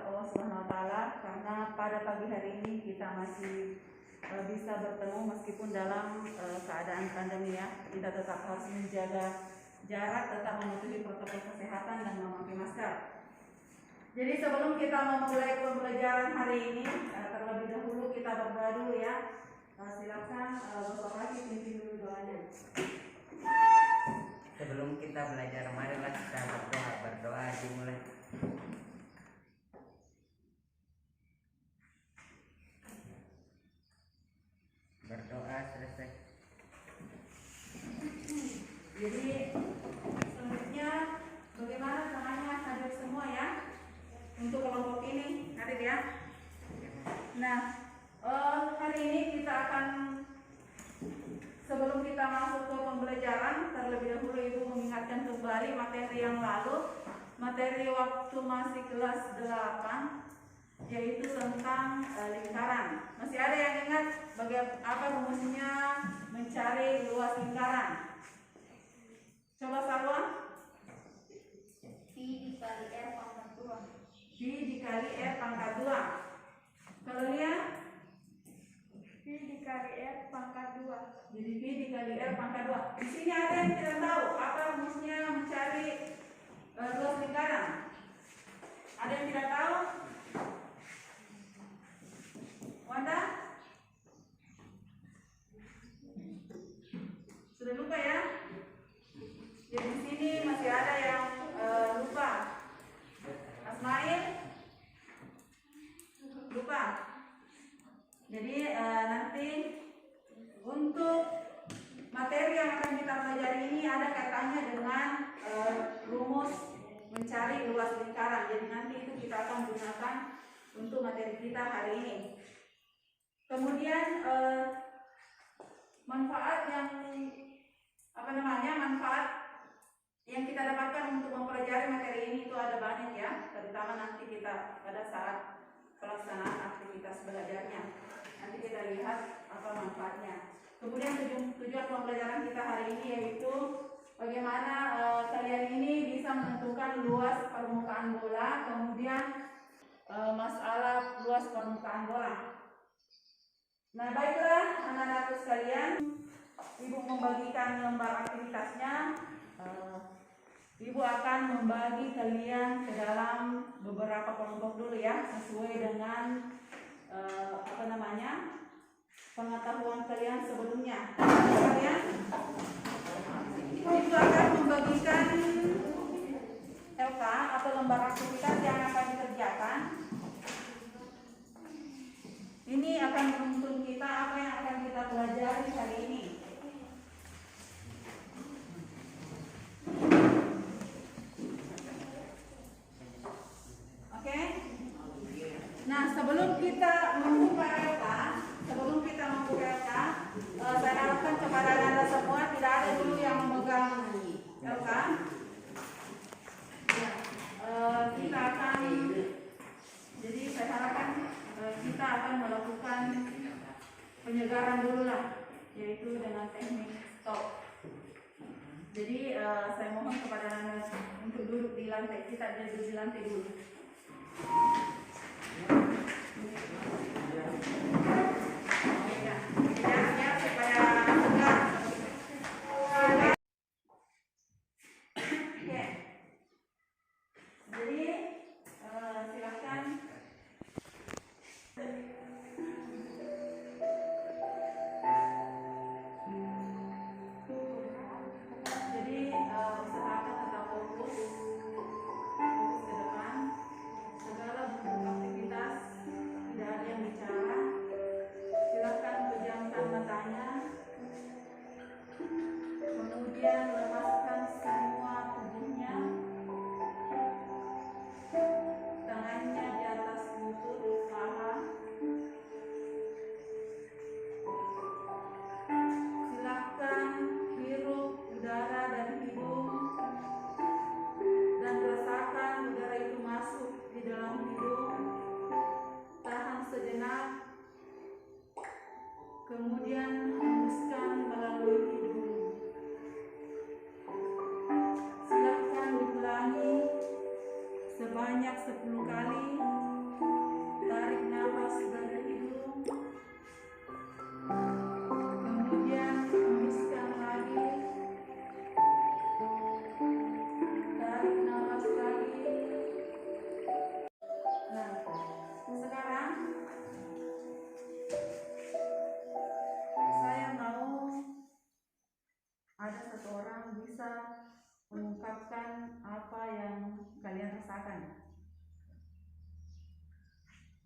terhadap Allah Subhanahu wa taala karena pada pagi hari ini kita masih bisa bertemu meskipun dalam keadaan pandemi ya. Kita tetap harus menjaga jarak, tetap mematuhi protokol kesehatan dan memakai masker. Jadi sebelum kita memulai pembelajaran hari ini, terlebih dahulu kita berdoa dulu ya. Silakan Bapak Fakih pimpin dulu doanya. Sebelum kita belajar, marilah kita berdoa dimulai. Berdoa selesai. Jadi selanjutnya bagaimana caranya hadir semua ya untuk kelompok ini hadir ya. Nah hari ini kita akan, sebelum kita masuk ke pembelajaran, terlebih dahulu Ibu mengingatkan kembali materi yang lalu, materi waktu masih kelas 8, yaitu tentang lingkaran. Masih ada yang ingat apa rumusnya mencari luas lingkaran? Coba Salwan. V dikali R pangkat 2. V dikali R pangkat 2. Kalau Lia? V dikali R pangkat 2. Jadi V dikali R pangkat 2. Di sini ada yang tidak tahu apa rumusnya mencari luas lingkaran? Ada yang tidak tahu? Wanda? Sudah lupa ya? Ya di sini masih ada yang lupa. Asmail? Lupa. Jadi nanti untuk materi yang akan kita pelajari ini ada kaitannya dengan rumus mencari luas lingkaran. Jadi nanti itu kita akan gunakan untuk materi kita hari ini. Kemudian manfaat yang kita dapatkan untuk mempelajari materi ini itu ada banyak ya, terutama nanti kita pada saat pelaksanaan aktivitas belajarnya. Nanti kita lihat apa manfaatnya. Kemudian tujuan pembelajaran kita hari ini yaitu bagaimana kalian ini bisa menentukan luas permukaan bola, kemudian masalah luas permukaan bola. Nah baiklah anak-anakku sekalian, Ibu membagikan lembar aktivitasnya. Ibu akan membagi kalian ke dalam beberapa kelompok dulu ya, sesuai dengan pengetahuan kalian sebelumnya. Kalian, Ibu akan membagikan LK atau lembar aktivitas yang akan dikerjakan. Ini akan menuntun kita apa yang akan kita pelajari hari ini. Oke? Nah, sebelum kita membuka LK, saya harapkan kepada Anda semua tidak ada dulu yang memegang LK. Kita akan, jadi saya harapkan kita akan melakukan penyegaran dulu lah, yaitu dengan teknik stop. Jadi saya mohon kepada Anda untuk duduk di lantai, kita duduk di lantai dulu. Ya, supaya segar. Oke. Jadi silakan. Jadi usahakan tetap fokus ke depan.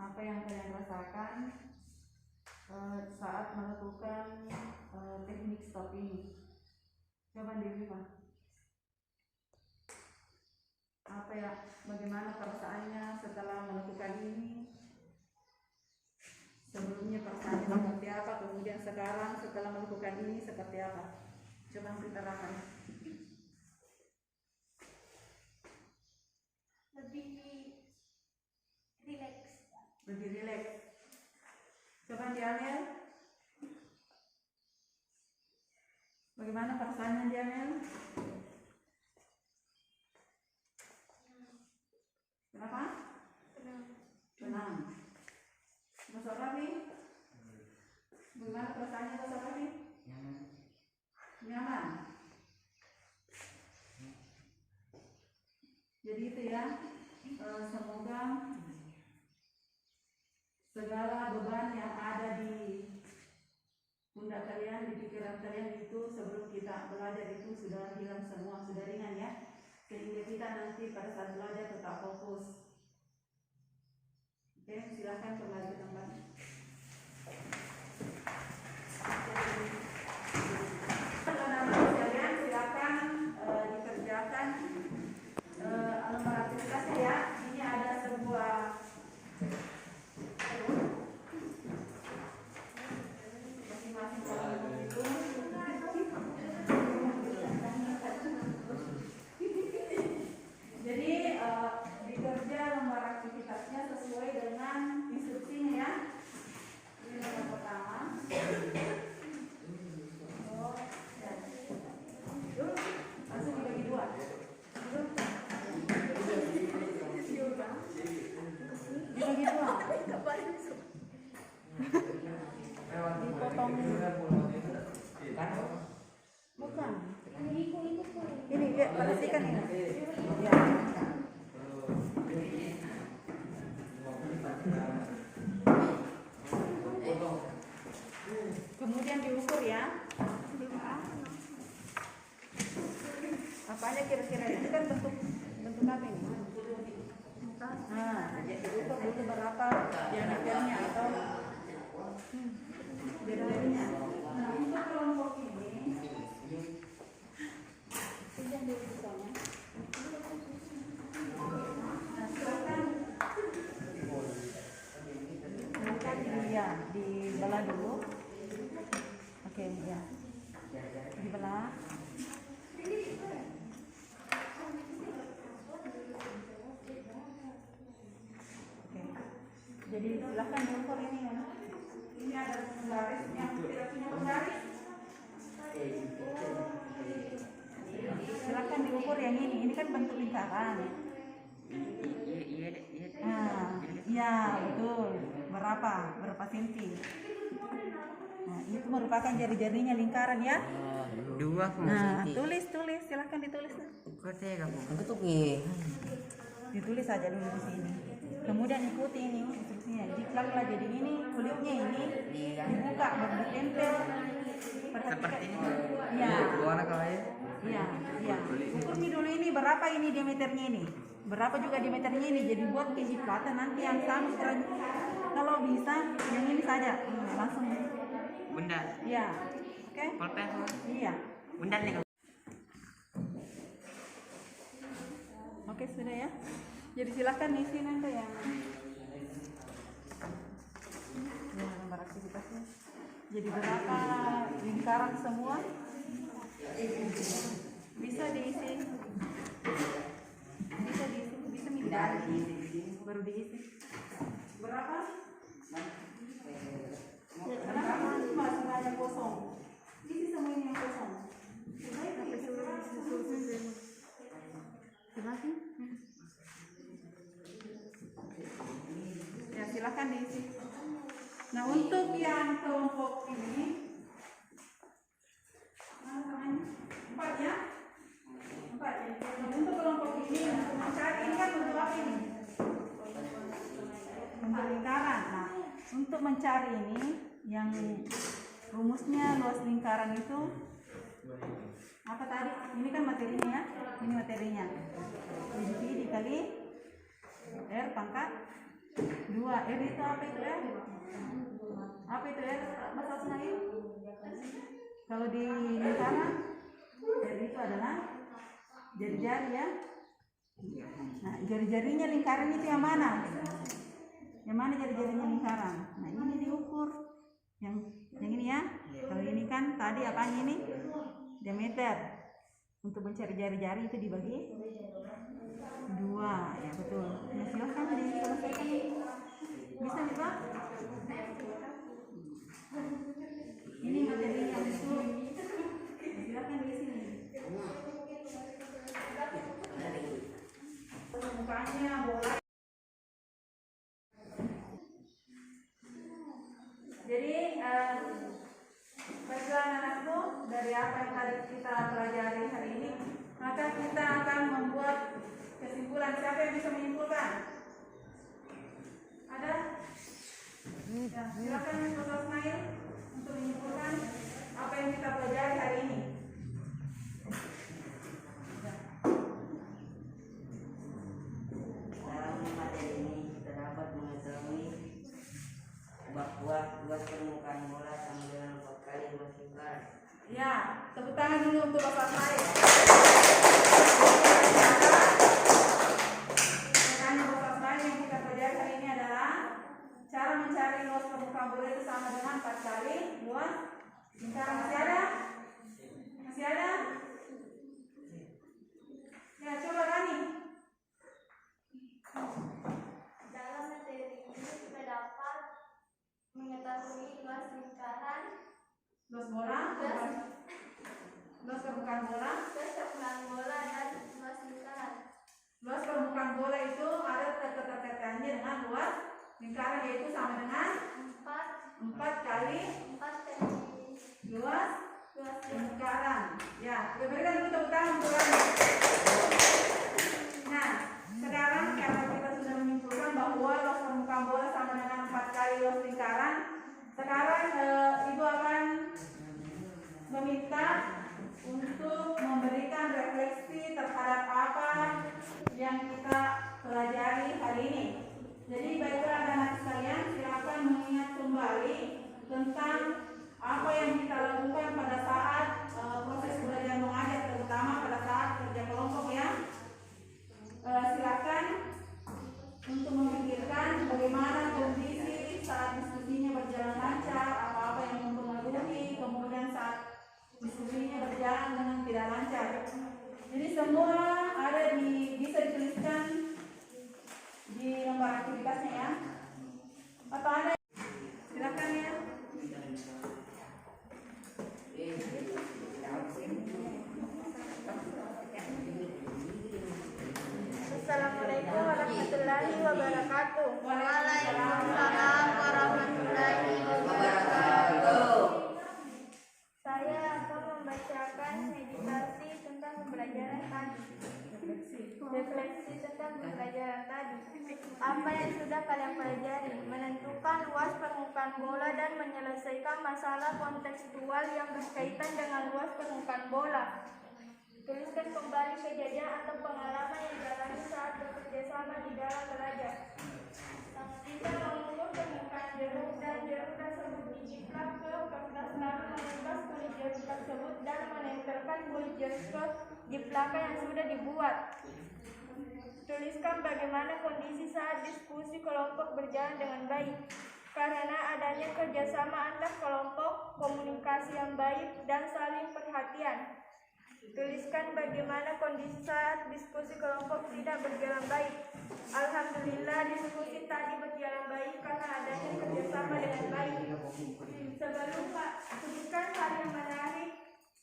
apa yang kalian rasakan saat melakukan teknik stop ini. Coba direview. Apa ya, bagaimana perasaannya setelah melakukan ini? Sebelumnya perasaannya seperti apa, kemudian sekarang setelah melakukan ini seperti apa? Coba kita rasakan. Lebih rileks. Lebih rileks. Coba diambil. Bagaimana perasaannya diambil? Kenapa? Tenang. Masuk Rafi. Bagaimana perasaannya Masuk Rafi? Nyaman. Jadi itu ya. Semoga segala beban yang ada di pundak kalian, di pikiran kalian itu sebelum kita belajar itu sudah hilang semua, sudah ringan ya. Sehingga kita nanti pada saat belajar tetap fokus. Oke, silakan kembali ke tempat. Teman-teman sekalian, silakan dikerjakan lembar aktivitasnya ya. Ini ada sebuah masing-masing kelompok itu. Jadi dikerja lembar aktivitasnya sesuai dengan instruksinya ya. Ini lembar pertama. Oh, ya. Langsung dibagi dua. Dibagi dua. Dipotong. Bukan. Ini dia perhatikan ini. Ya. Kemudian diukur ya. Apa aja kira-kira itu kan bentuk apa ini? Nah, jadi diukur dulu berapa diameternya atau bedanya. Nah, untuk kelompok ini yang diukurnya. Nah, silakan ya dibelah dulu. Oke, ya. Dibelah. Oke. Jadi silahkan diukur ini ya. Ini ada penggaris yang tidak punya penggaris. Silakan diukur yang ini. Ini kan bentuk lingkaran. Iya betul. Berapa senti? Nah, itu merupakan jari-jarinya lingkaran ya. 2 Nah, tulis, silahkan ditulis. Ditulis saja dulu di sini. Kemudian ikuti ini instruksinya. Jiplaklah jadi ini kulitnya ini dibuka baru ditempel. seperti ini. Iya. Warna kalian. Iya. Ukur dulu ini berapa ini diameternya ini. Berapa juga diameternya ini. Jadi buat kejiplatan nanti yang sama ukuran. Kalau bisa yang ini saja. Langsung. Bunda. Iya. Oke. Pulpen. Iya. Bunda nih. Oke, sudah ya. Jadi silakan isi nanti yang lembar aktivitasnya. Jadi berapa lingkaran semua? Bisa diisi. Bisa minta baru diisi. Berapa? Kenapa masih banyak kosong? Isi semua ini yang kosong. Ya, silakan diisi. Nah, untuk yang kelompok ini, empat ya. Nah, untuk kelompok ini, untuk mencari ini kan untuk apa ini? Untuk lingkaran. Nah, untuk mencari ini, yang rumusnya luas lingkaran itu apa tadi? Ini kan materinya ya. Ini materinya. Jadi dikali R pangkat 2 2. R itu apa itu R? Apa itu R? Mas Asnail? Kalau di lingkaran, R itu adalah jari-jari ya. Nah, jari-jarinya lingkaran itu yang mana? Yang mana jari-jarinya lingkaran? Nah, ini diukur. Yang ini ya. Kalau ini kan tadi apanya ini? Diameter. Untuk mencari jari-jari itu dibagi 2. Ya betul. Nah, silahkan diselesaikan. Bisa nih Pak? Ini materi yang itu. Silahkan di sini. Permukaannya bola. Jadi baiklah anakku, dari apa yang tadi kita pelajari hari ini, maka kita akan membuat kesimpulan. Siapa yang bisa menyimpulkan? Ada? Ya, silakan Prof. Ismail untuk menyimpulkan apa yang kita pelajari hari ini. Dalam materi ini kita dapat mengetahui bahwa luas permukaan bola sama dengan 4 kali luas lingkaran. Ya, tepuk tangan dulu untuk Bapak Ismail. Pertanyaan Bapak Ismail yang kita pelajari hari ini adalah cara mencari luas permukaan bola itu sama dengan 4 kali luas lingkaran. Masih ada? Masih ada? Ya, coba Rani. Dalam materi ini kita dapat mengetahui luas lingkaran, Luas bola, luas permukaan bola. luas permukaan bola dan luas lingkaran. Luas permukaan bola itu ada keterkaitannya dengan luas lingkaran, yaitu sama dengan 4 kali 4 kali luas luas lingkaran. Ya, kita berikan dulu tepuk tangan untuk Rani. Nah, sekarang karena kita sudah menyimpulkan bahwa luas permukaan bola sama dengan 4 kali luas lingkaran, sekarang Ibu akan meminta untuk memberikan refleksi terhadap apa yang kita pelajari hari ini. Jadi baiklah anak-anak sekalian, silakan mengingat kembali tentang apa yang kita lakukan pada saat proses belajar mengajar, terutama pada saat kerja kelompok ya. Silakan untuk memikirkan bagaimana kondisi saat diskusinya berjalan lancar, apa-apa yang mempengaruhi, kemudian saat diskusinya berjalan dengan tidak lancar. Jadi semua ada bisa dituliskan di lembar aktivitasnya ya. Atau ada? Silakan ya. Assalamualaikum warahmatullahi wabarakatuh. Waalaikumsalam warahmatullahi wabarakatuh. Saya akan membacakan meditasi tentang pembelajaran tadi. Refleksi tentang pembelajaran tadi. Apa yang sudah kalian pelajari? Menentukan luas permukaan bola dan menyelesaikan masalah kontekstual yang berkaitan dengan luas permukaan bola. Tuliskan kembali kejadian atau pengalaman yang dialami saat bekerja sama di dalam belajar. Kita mengukur permukaan jeruk dan jeruk tersebut dijiplak ke kertas, lalu mengupas kulit jeruk tersebut dan menempelkan kulit jeruk ke jiplakan yang sudah dibuat. Tuliskan bagaimana kondisi saat diskusi kelompok berjalan dengan baik. Karena adanya kerjasama antar kelompok, komunikasi yang baik, dan saling perhatian. Tuliskan bagaimana kondisi saat diskusi kelompok tidak berjalan baik. Alhamdulillah diskusi tadi berjalan baik karena adanya kerjasama dengan baik. Sebutkan hal yang menarik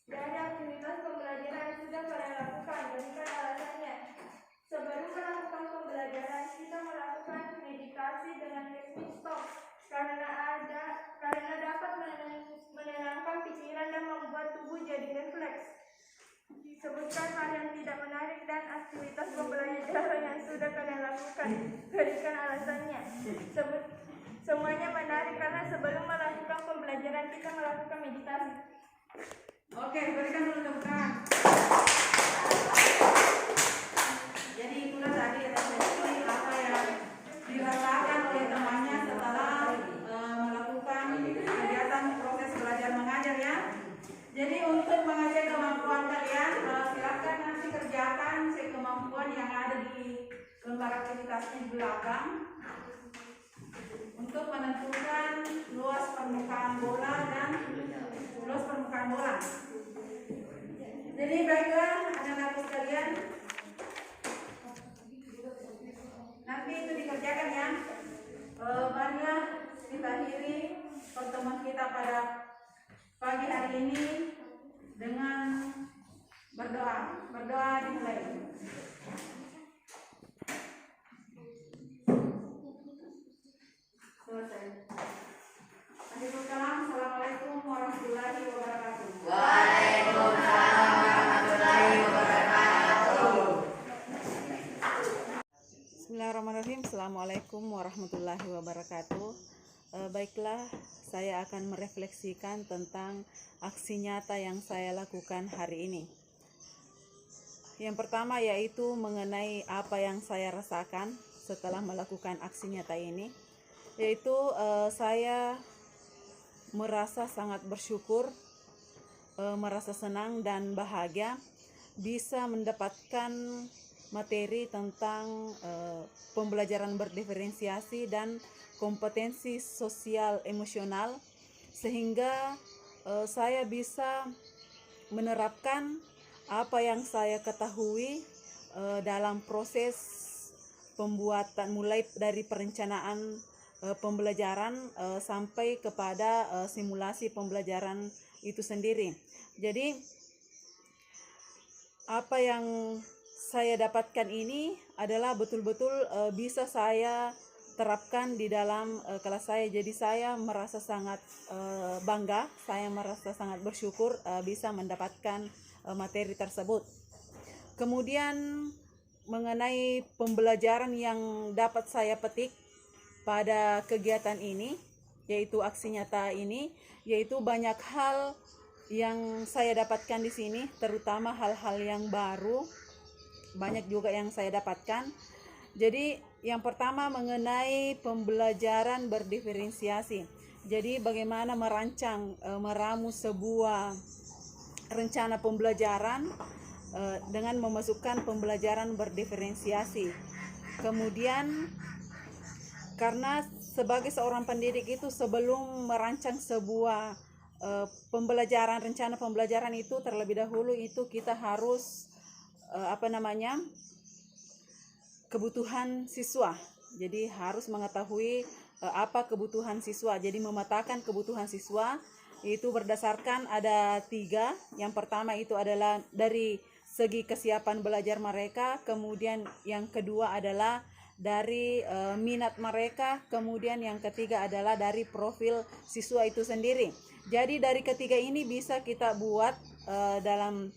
dari aktivitas pembelajaran yang sudah kalian lakukan. Berikan alasannya. Sebelum melakukan pembelajaran, kita melakukan meditasi dengan teknik stop karena dapat menenangkan pikiran dan membuat tubuh jadi refleks. Sebutkan hal yang tidak menarik dan aktivitas pembelajaran yang sudah kalian lakukan. Berikan alasannya. Semuanya menarik karena sebelum melakukan pembelajaran kita melakukan meditasi. Oke, berikan dulu tepuk tangan. Jadi itulah tadi refleksi apa yang dirasakan oleh temannya lembar aktivitasnya di belakang untuk menentukan luas permukaan bola dan luas permukaan bola. Jadi baiklah anak-anak sekalian, nanti itu dikerjakan ya. Marilah kita akhiri pertemuan kita pada pagi hari ini dengan berdoa. Berdoa dimulai. Selesai. Akhirul kalam. Assalamualaikum warahmatullahi wabarakatuh. Waalaikumsalam warahmatullahi wabarakatuh. Bismillahirrahmanirrahim. Assalamualaikum warahmatullahi wabarakatuh. Baiklah, saya akan merefleksikan tentang aksi nyata yang saya lakukan hari ini. Yang pertama yaitu mengenai apa yang saya rasakan setelah melakukan aksi nyata ini, yaitu saya merasa sangat bersyukur, merasa senang dan bahagia bisa mendapatkan materi tentang pembelajaran berdiferensiasi dan kompetensi sosial emosional, sehingga saya bisa menerapkan apa yang saya ketahui dalam proses pembuatan, mulai dari perencanaan pembelajaran sampai kepada simulasi pembelajaran itu sendiri. Jadi apa yang saya dapatkan ini adalah betul-betul bisa saya terapkan di dalam kelas saya. Jadi saya merasa sangat bangga, saya merasa sangat bersyukur bisa mendapatkan materi tersebut. Kemudian mengenai pembelajaran yang dapat saya petik pada kegiatan ini, yaitu aksi nyata ini, yaitu banyak hal yang saya dapatkan di sini, terutama hal-hal yang baru, banyak juga yang saya dapatkan. Jadi yang pertama mengenai pembelajaran berdiferensiasi. Jadi bagaimana meramu sebuah rencana pembelajaran dengan memasukkan pembelajaran berdiferensiasi. Kemudian karena sebagai seorang pendidik itu sebelum merancang sebuah pembelajaran, rencana pembelajaran itu terlebih dahulu itu kita harus kebutuhan siswa. Jadi harus mengetahui apa kebutuhan siswa. Jadi memetakan kebutuhan siswa itu berdasarkan ada 3. Yang pertama itu adalah dari segi kesiapan belajar mereka, kemudian yang kedua adalah dari minat mereka, kemudian yang ketiga adalah dari profil siswa itu sendiri. Jadi dari ketiga ini bisa kita buat dalam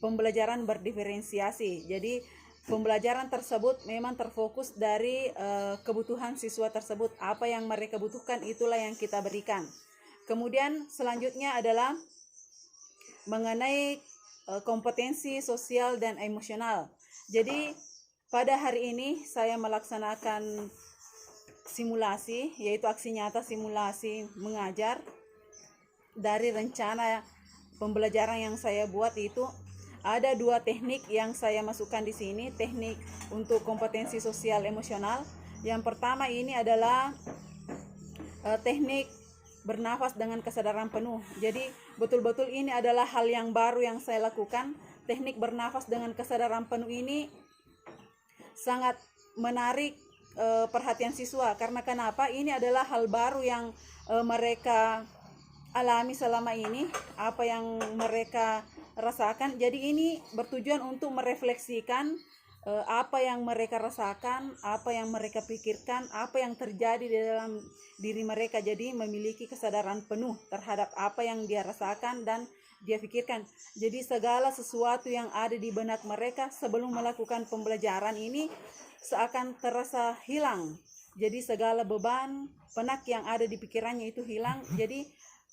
pembelajaran berdiferensiasi. Jadi pembelajaran tersebut memang terfokus dari kebutuhan siswa tersebut. Apa yang mereka butuhkan itulah yang kita berikan. Kemudian selanjutnya adalah mengenai kompetensi sosial dan emosional. Jadi pada hari ini saya melaksanakan simulasi, yaitu aksi nyata simulasi mengajar. Dari rencana pembelajaran yang saya buat itu ada 2 teknik yang saya masukkan di sini, teknik untuk kompetensi sosial emosional. Yang pertama ini adalah teknik bernafas dengan kesadaran penuh. Jadi betul-betul ini adalah hal yang baru yang saya lakukan. Teknik bernafas dengan kesadaran penuh ini sangat menarik perhatian siswa. Karena kenapa? Ini adalah hal baru yang mereka alami selama ini, apa yang mereka rasakan. Jadi ini bertujuan untuk merefleksikan apa yang mereka rasakan, apa yang mereka pikirkan, apa yang terjadi di dalam diri mereka. Jadi memiliki kesadaran penuh terhadap apa yang dia rasakan dan dia pikirkan. Jadi segala sesuatu yang ada di benak mereka sebelum melakukan pembelajaran ini seakan terasa hilang. Jadi segala beban penat yang ada di pikirannya itu hilang. Jadi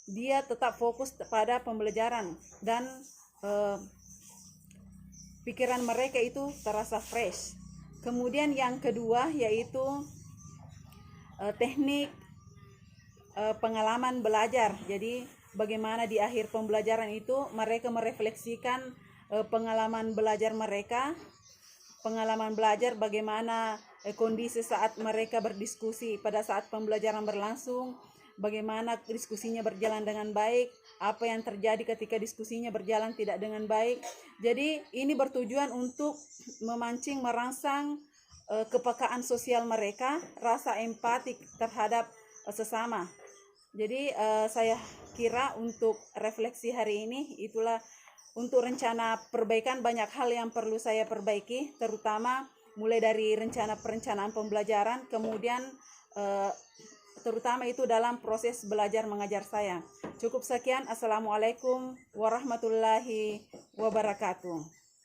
dia tetap fokus pada pembelajaran dan pikiran mereka itu terasa fresh. Kemudian yang kedua yaitu teknik pengalaman belajar. Jadi bagaimana di akhir pembelajaran itu mereka merefleksikan pengalaman belajar mereka pengalaman belajar, bagaimana kondisi saat mereka berdiskusi pada saat pembelajaran berlangsung, bagaimana diskusinya berjalan dengan baik, apa yang terjadi ketika diskusinya berjalan tidak dengan baik. Jadi ini bertujuan untuk memancing, merangsang kepekaan sosial mereka, rasa empati terhadap sesama. Jadi saya kira untuk refleksi hari ini itulah untuk rencana perbaikan, banyak hal yang perlu saya perbaiki, terutama mulai dari rencana perencanaan pembelajaran, kemudian terutama itu dalam proses belajar mengajar saya. Cukup sekian. Assalamualaikum warahmatullahi wabarakatuh.